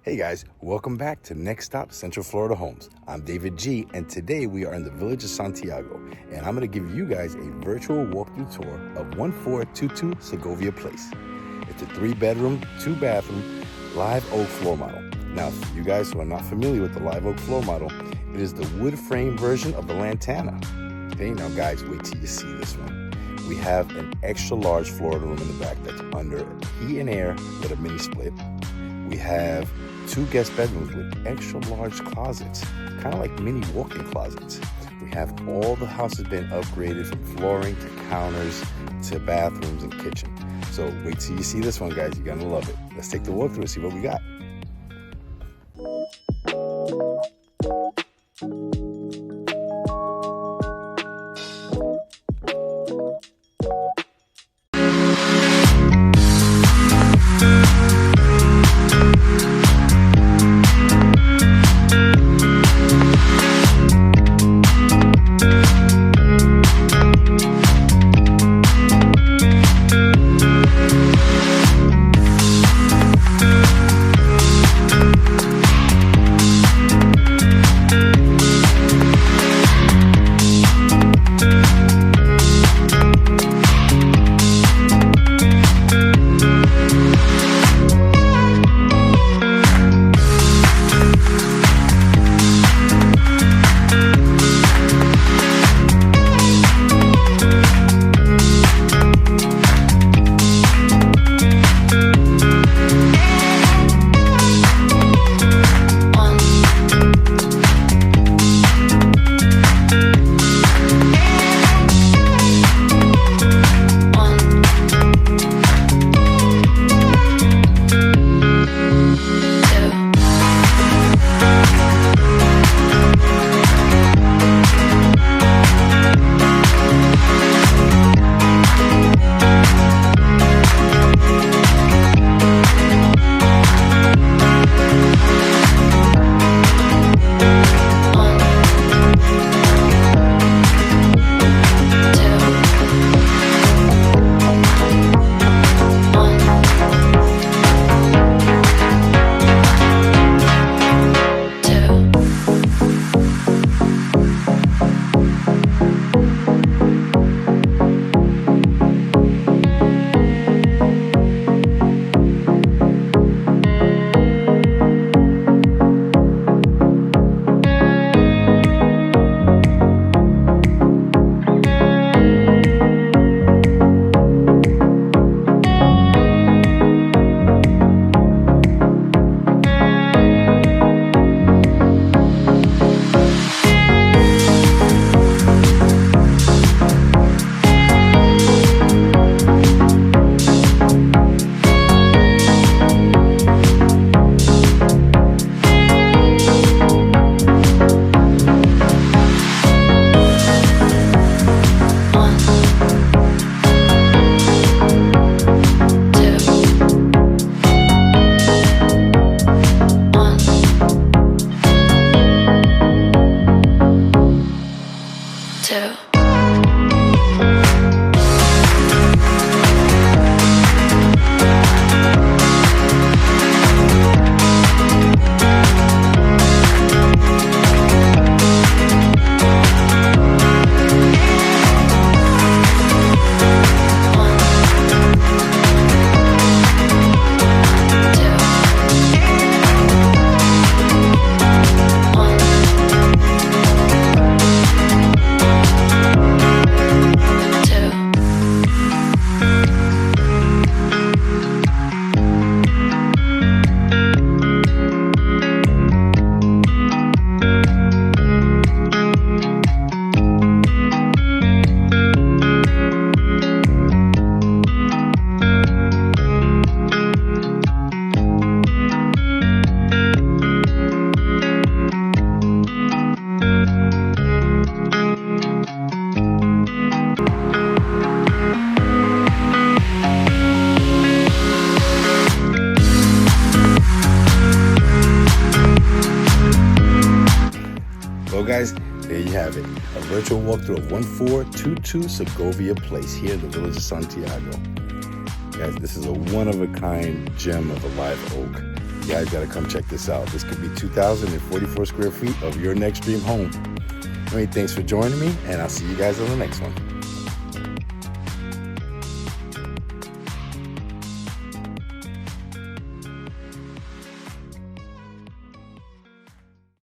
Hey guys, welcome back to Next Stop Central Florida Homes. I'm David G, and today we are in the Village of Santiago, and I'm going to give you guys a virtual walkthrough tour of 1422 Segovia Place. It's a 3-bedroom, 2-bathroom, live oak floor model. Now, for you guys who are not familiar with the live oak floor model, it is the wood frame version of the Lantana. Okay, now guys, wait till you see this one. We have an extra large Florida room in the back that's under heat and air with a mini split. We have 2 guest bedrooms with extra large closets, kind of like mini walk-in closets. We have all the house has been upgraded from flooring to counters to bathrooms and kitchen. So wait till you see this one, guys. You're gonna love it. Let's take the walkthrough and see what we got. Well guys, there you have it. A virtual walkthrough of 1422 Segovia Place here in the Village of Santiago. Guys, this is a one-of-a-kind gem of a live oak. You guys gotta come check this out. This could be 2,044 square feet of your next dream home. Thanks for joining me, and I'll see you guys on the next one.